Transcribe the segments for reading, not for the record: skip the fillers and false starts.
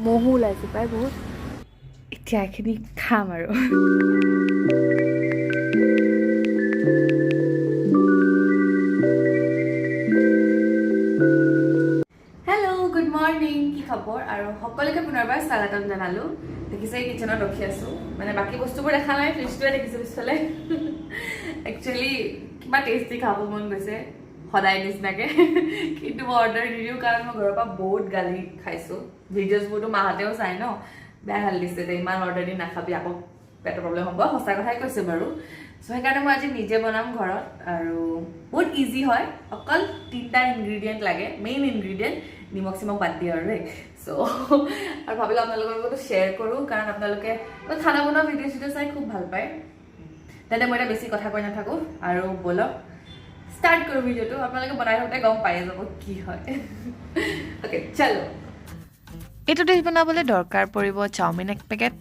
মহো ওলাইছে প্ৰায় বহুত এতিয়া এইখিনি খাম আৰু হেল্ল' গুড মৰ্ণিং কি খবৰ আৰু সকলোকে পুনৰবাৰ স্বাগতম জনালোঁ দেখিছে কিচেনত ৰখি আছোঁ মানে বাকী বস্তুবোৰ দেখা নাই ফ্ৰিজটোৱে দেখিছোঁ পিছফালে একচুৱেলি কিবা টেষ্টি খাব মন গৈছে সদায় নিচিনাকৈ কিন্তু মই অৰ্ডাৰ নিদিওঁ কাৰণ মই ঘৰৰ পৰা বহুত গালি খাইছোঁ ভিডিঅ'জবোৰতো মাহঁতেও চাই ন বেয়া গালি দিছে যে ইমান অৰ্ডাৰ দি নাখাবি আকৌ পেটৰ প্ৰব্লেম হ'ব সঁচা কথাই কৈছে বাৰু চ' সেইকাৰণে মই আজি নিজে বনাম ঘৰত আৰু বহুত ইজি হয় অকল 3টা ইনগ্ৰিডিয়েণ্ট লাগে মেইন ইনগ্ৰিডিয়েণ্ট নিমখ চিমখ বাদ দিয়ে আৰু দেই চ' আৰু ভাবিলোঁ আপোনালোকৰ লগতো শ্বেয়াৰ কৰোঁ কাৰণ আপোনালোকে খানা বনোৱা ভিডিঅ' চিডিঅ' চাই খুব ভাল পায় তেন্তে মই এতিয়া বেছি কথা কৈ নাথাকোঁ আৰু ব'লক ষ্টাৰ্ট কৰোঁ ভিডিঅ'টো আপোনালোকে বনাই থাকোঁতে গম পাই যাব কি হয় অ'কে চলো এইটো ডিছ বনাবলৈ দৰকাৰ পৰিব চাওমিন 1 পেকেট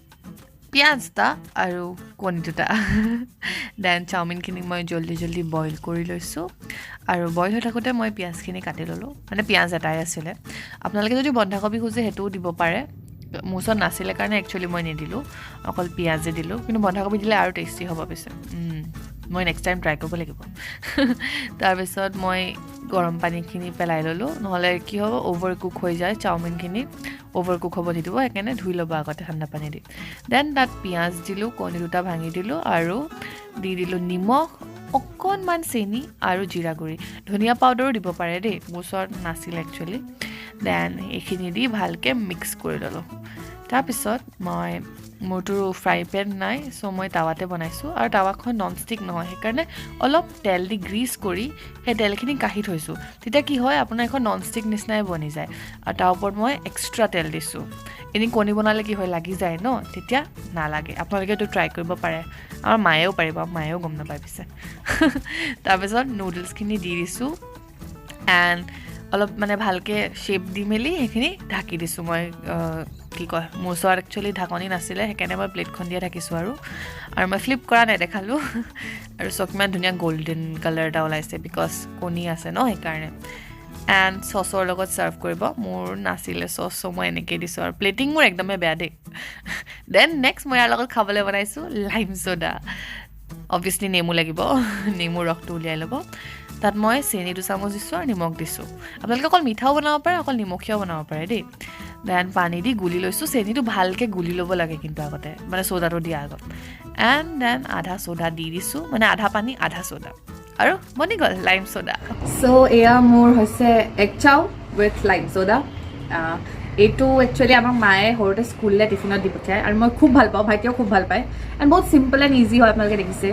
পিঁয়াজ এটা আৰু কণী 2টা দেন চাওমিনখিনি মই জল্দি বইল কৰি লৈছোঁ আৰু বইল হৈ থাকোঁতে মই পিঁয়াজখিনি কাটি ল'লোঁ মানে পিঁয়াজ এটাই আছিলে আপোনালোকে যদি বন্ধাকবি খোজে সেইটোও দিব পাৰে মোৰ ওচৰত নাছিলে কাৰণে একচুৱেলি মই নিদিলোঁ অকল পিঁয়াজে দিলোঁ কিন্তু বন্ধাকবি দিলে আৰু টেষ্টি হ'ব পিছে মই নেক্সট টাইম ট্ৰাই কৰিব লাগিব তাৰপিছত মই গৰম পানীখিনি পেলাই ল'লোঁ নহ'লে কি হ'ব অ'ভাৰ কুক হৈ যায় চাওমিনখিনি অ'ভাৰ কুক হ'ব নিদিব সেইকাৰণে ধুই ল'ব আগতে ঠাণ্ডা পানী দি দেন তাত পিঁয়াজ দিলোঁ কণী 2টা ভাঙি দিলোঁ আৰু দি দিলোঁ নিমখ অকণমান চেনি আৰু জিৰা গুড়ি ধনিয়া পাউডাৰো দিব পাৰে দেই মোৰ ওচৰত নাছিল একচুৱেলি দেন এইখিনি দি ভালকৈ মিক্স কৰি ল'লোঁ তাৰপিছত মই মোৰতো ফ্ৰাই পেন নাই চ' মই টাৱাতে বনাইছোঁ আৰু টাৱাখন নন ষ্টিক নহয় সেইকাৰণে অলপ তেল দি গ্ৰীজ কৰি সেই তেলখিনি কাঢ়ি থৈছোঁ তেতিয়া কি হয় আপোনাৰ এখন নন ষ্টিক নিচিনাই বনি যায় আৰু তাৰ ওপৰত মই এক্সট্ৰা তেল দিছোঁ এনেই কণী বনালে কি হয় লাগি যায় ন তেতিয়া নালাগে আপোনালোকে এইটো ট্ৰাই কৰিব পাৰে আমাৰ মায়েও পাৰিব মায়েও গম নাপায় পিছে তাৰপিছত নুডলছখিনি দি দিছোঁ এণ্ড অলপ মানে ভালকৈ শ্বেপ দি মেলি সেইখিনি ঢাকি দিছোঁ মই কি কয় মোৰ ওচৰত একচুৱেলি ঢাকনি নাছিলে সেইকাৰণে মই প্লেটখন দিয়ে ঢাকিছোঁ আৰু মই ফ্লিপ কৰা নেদেখালোঁ আৰু চব ইমান ধুনীয়া গল্ডেন কালাৰ এটা ওলাইছে বিকজ কণী আছে ন সেইকাৰণে এণ্ড চচৰ লগত ছাৰ্ভ কৰিব মোৰ নাছিলে চচ চ' মই এনেকৈ দিছোঁ আৰু প্লেটিং মোৰ একদমেই বেয়া দেই দেন নেক্সট মই ইয়াৰ লগত খাবলৈ বনাইছোঁ লাইম ছ'ডা অভিয়াছলি নেমু লাগিব নেমুৰ ৰসটো উলিয়াই ল'ব তাত মই চেনি 2 চামুচ দিছোঁ আৰু নিমখ দিছোঁ আপোনালোকে অকল মিঠাও বনাব পাৰে অকল নিমখীয়াও বনাব পাৰে দেই দেন পানী দি গুলি লৈছোঁ চেনিটো ভালকৈ গুলি ল'ব লাগে কিন্তু আগতে মানে ছ'ডাটো দিয়া আগত এণ্ড দেন আধা ছ'ডা দি দিছোঁ মানে আধা পানী আধা ছ'ডা আৰু বনি গ'ল লাইম ছ'ডা চ' এয়া মোৰ হৈছে এগ চাও উইথ লাইম ছ'ডা এইটো একচুৱেলি আমাক মায়ে সৰুতে স্কুললৈ টিফিনত দি পঠিয়ায় আৰু মই খুব ভাল পাওঁ ভাইটিয়েও খুব ভাল পায় এণ্ড বহুত চিম্পল এণ্ড ইজি হয় আপোনালোকে দেখিছে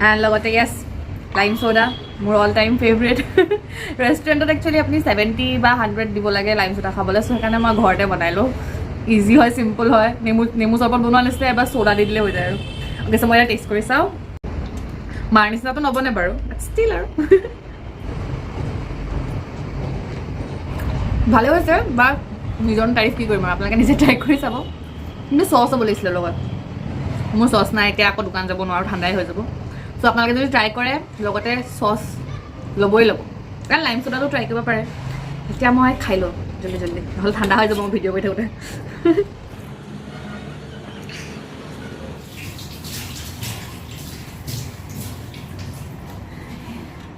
এণ্ড লগতে য়েছ লাইম ছ'ডা মোৰ অল টাইম ফেভৰেট ৰেষ্টুৰেণ্টত একচুৱেলি আপুনি 70 বা 100 দিব লাগে লাইম ছ'ডা খাবলৈ চ' সেইকাৰণে মই ঘৰতে বনাই লওঁ ইজি হয় চিম্পল হয় নেমু চৰবত বনোৱা নিচিনা এবাৰ ছ'ডা দি দিলে হৈ যায় আৰু অ'কে চ' মই এতিয়া টেষ্ট কৰি চাওঁ মাৰ নিচিনাটো নবনে বাৰু ষ্টিল আৰু ভালে হৈছে বা নিজৰ তাৰিফ কি কৰিম আৰু আপোনালোকে নিজে ট্ৰাই কৰি চাব কিন্তু চচ হ'ব লাগিছিলে লগত মোৰ চচ নাই এতিয়া আকৌ দোকান যাব নোৱাৰোঁ ঠাণ্ডাই হৈ যাব চ' আপোনালোকে যদি ট্ৰাই কৰে লগতে চচ ল'বই ল'ব কাৰণ লাইম ছ'ডাটো ট্ৰাই কৰিব পাৰে এতিয়া মই খাই লওঁ জল্দি নহ'লে ঠাণ্ডা হৈ যাব মই ভিডিঅ' কৰি থাকোঁতে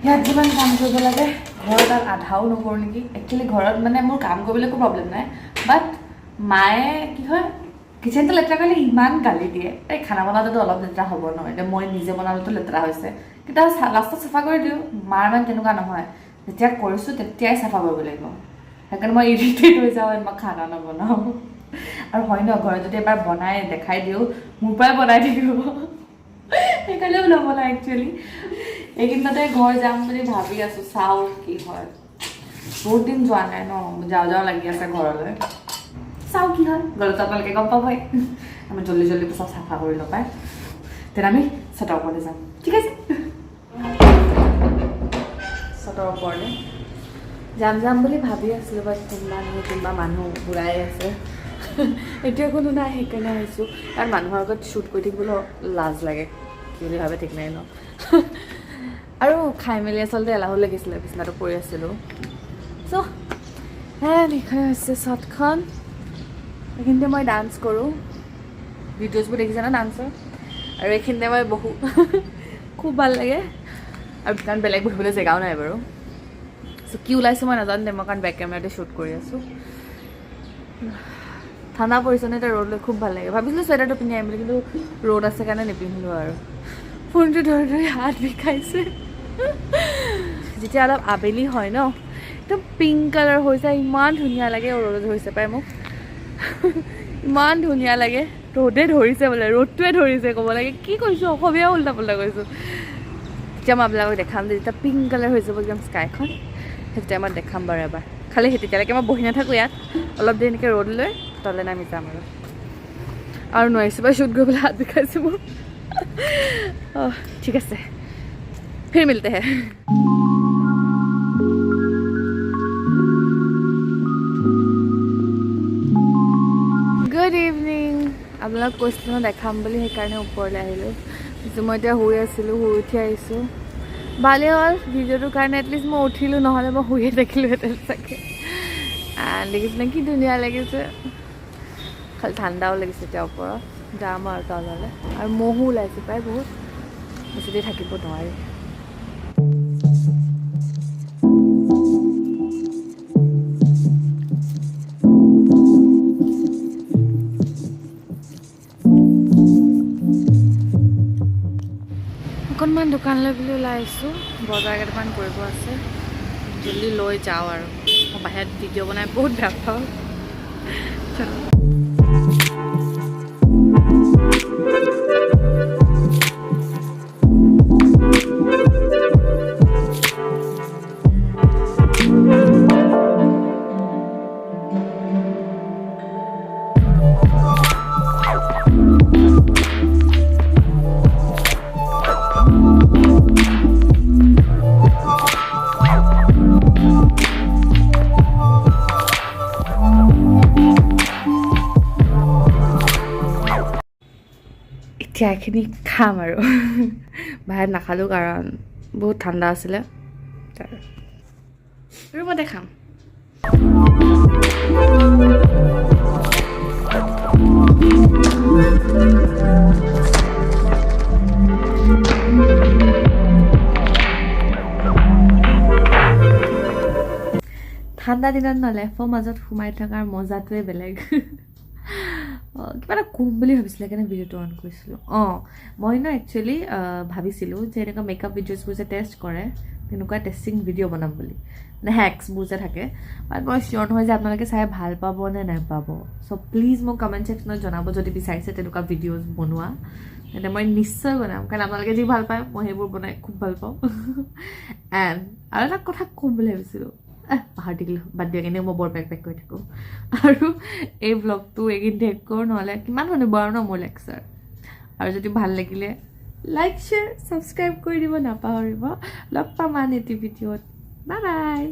ইয়াত যিমান কাম কৰিব লাগে ঘৰত তাত আধাও নকৰোঁ নেকি একচুৱেলি ঘৰত মানে মোৰ কাম কৰিবলৈ একো প্ৰব্লেম নাই বাট মায়ে কি হয় কিচেনটো লেতেৰা কৰিলে ইমান গালি দিয়ে এই খানা বনাওঁতেতো অলপ লেতেৰা হ'ব নহয় এতিয়া মই নিজে বনালেতো লেতেৰা হৈছে কিন্তু লাষ্টত চাফা কৰি দিওঁ মাৰ মানে তেনেকুৱা নহয় যেতিয়া কৰিছোঁ তেতিয়াই চাফা কৰিব লাগিব সেইকাৰণে মই ইৰিটেট হৈ যাওঁ মই খানা নবনাওঁ আৰু হয় ন ঘৰত যদি এবাৰ বনাই দেখাই দিওঁ মোৰ পৰাই বনাই থাকিব সেইকাৰণেও নবনাওঁ একচুৱেলি এইকেইদিনতে ঘৰ যাম বুলি ভাবি আছোঁ চাওঁ কি হয় বহুত দিন যোৱা নাই ন যাওঁ লাগি আছে ঘৰলৈ চাওঁ কি হয় গ'লেতো আপোনালোকে গম পাবই আমি জল্দি চব চাফা কৰি ল'ব পায় তেনে আমি ছটৰ ওপৰলৈ যাম ঠিক আছে ছটৰ ওপৰলৈ যাম বুলি ভাবি আছিলোঁ বাট কোনোবা মানুহ ঘূৰাই আছে এতিয়া কোনো নাই সেইকাৰণে আহিছোঁ কাৰণ মানুহৰ আগত শ্বুট কৰি থাকিবলৈ লাজ লাগে কি বুলি ভাবে ঠিক নাই ন আৰু খাই মেলি আচলতে এলাহো লাগিছিলে বিছনাটো পৰি আছিলোঁ চ' এইখনে হৈছে ছটখন এইখিনিতে মই ডান্স কৰোঁ, ভিডিঅ'জবোৰ দেখিছে ন ডান্সৰ, আৰু এইখিনিতে মই বহোঁ। খুব ভাল লাগে, আৰু কাৰণ বেলেগ বহিবলৈ জেগাও নাই বাৰু। চ' কি ওলাইছোঁ মই নাজানো দে, মই কাৰণ বেক কেমেৰাতে শ্বুট কৰি আছোঁ। ঠাণ্ডা পৰিছে ন এতিয়া, ৰ'দ লৈ খুব ভাল লাগে। ভাবিছিলোঁ চুৱেটাৰটো পিন্ধি আহিম বুলি, কিন্তু ৰ'দ আছে কাৰণে নিপিন্ধিলোঁ আৰু। ফোনটো ধৰি ধৰি হাত বিষাইছে। যেতিয়া অলপ আবেলি হয় ন, একদম পিংক কালাৰ হৈ যায়, ইমান ধুনীয়া লাগে। ৰ'দত হৈছে পাই মোক ইমান ধুনীয়া লাগে। ৰ'দে ধৰিছে বোলে, ৰ'দটোৱে ধৰিছে ক'ব লাগে। কি কৈছোঁ, অসমীয়াও উল্টা পুল্টা কৈছোঁ। যেতিয়া মই আপোনালোকক দেখাম যে যেতিয়া পিংক কালাৰ হৈ যাব একদম স্কাইখন, সেইটো টাইমত দেখাম বাৰু এবাৰ। খালি সেই তেতিয়ালৈকে মই বহি নাথাকোঁ ইয়াত, অলপ দেৰি এনেকৈ ৰ'দ লৈ তলে নামি যাম আৰু নোৱাৰিছোঁ বাৰু শ্বুট কৰিবলৈ, হাত বিষাইছে মোৰ। ঠিক আছে, ফিৰ মিলতে হে। Good evening. আপোনালোক কৈছিলোঁ দেখাম বুলি, সেইকাৰণে ওপৰলৈ আহিলোঁ। মই এতিয়া শুই আছিলোঁ, শুই উঠি আহিছোঁ। ভালেই হ'ল ভিডিঅ'টোৰ কাৰণে, এটলিষ্ট মই উঠিলোঁ, নহ'লে মই শুইয়ে থাকিলোঁহেঁতেন চাগে। দেখিছিলে কি ধুনীয়া লাগিছে, খালি ঠাণ্ডাও লাগিছে। এতিয়া ওপৰত যাম আৰু তললৈ, আৰু মহো ওলাইছে প্ৰায় বহুত, বেছি দেৰি থাকিব নোৱাৰি। অকণমান দোকানলৈ বুলি ওলাই আহিছোঁ, বজাৰ কেইটামান কৰিব আছে, জল্দি লৈ যাওঁ আৰু। মই বাহিৰত ভিডিঅ' বনাই বহুত বেয়া পাওঁ। এতিয়া এইখিনি খাম আৰু বাহিৰত নাখালোঁ কাৰণ বহুত ঠাণ্ডা আছিলে, ৰুমতে খাম। ঠাণ্ডা দিনত ন লেফৰ মাজত সোমাই থকাৰ মজাটোৱে বেলেগ। কিবা এটা কম বুলি ভাবিছিলোঁ, সেইকাৰণে ভিডিঅ'টো অন কৰিছিলোঁ। মই ন একচুৱেলি ভাবিছিলোঁ যে এনেকুৱা মেকআপ ভিডিঅ'জবোৰ যে টেষ্ট কৰে, তেনেকুৱা টেষ্টিং ভিডিঅ' বনাম বুলি, মানে হেক্সবোৰ যে থাকে। বাট মই চিয়'ৰ নহয় যে আপোনালোকে চাই ভাল পাব নে নাপাব। চ' প্লিজ মোক কমেণ্ট ছেকশ্যনত জনাব যদি বিচাৰিছে তেনেকুৱা ভিডিঅ'জ বনোৱা, তেন্তে মই নিশ্চয় বনাম, কাৰণ আপোনালোকে যি ভাল পায় মই সেইবোৰ বনাই খুব ভাল পাওঁ। এণ্ড আৰু এটা কথা ক'ম বুলি ভাবিছিলোঁ, পাহৰি থাকিলোঁ, বাদ দিয়ক, এনেও মই বৰ পেক কৰি থাকোঁ। আৰু এই ব্লগটো এইকেইদিন শেষ কৰোঁ, নহ'লে কিমান শুনিব আৰু ন মোৰ লেকচাৰ। আৰু যদি ভাল লাগিলে লাইক শ্বেয়াৰ ছাবস্ক্ৰাইব কৰি দিব নাপাহৰিব। লগ পাম আন এটি ভিডিঅ'ত। Bye bye.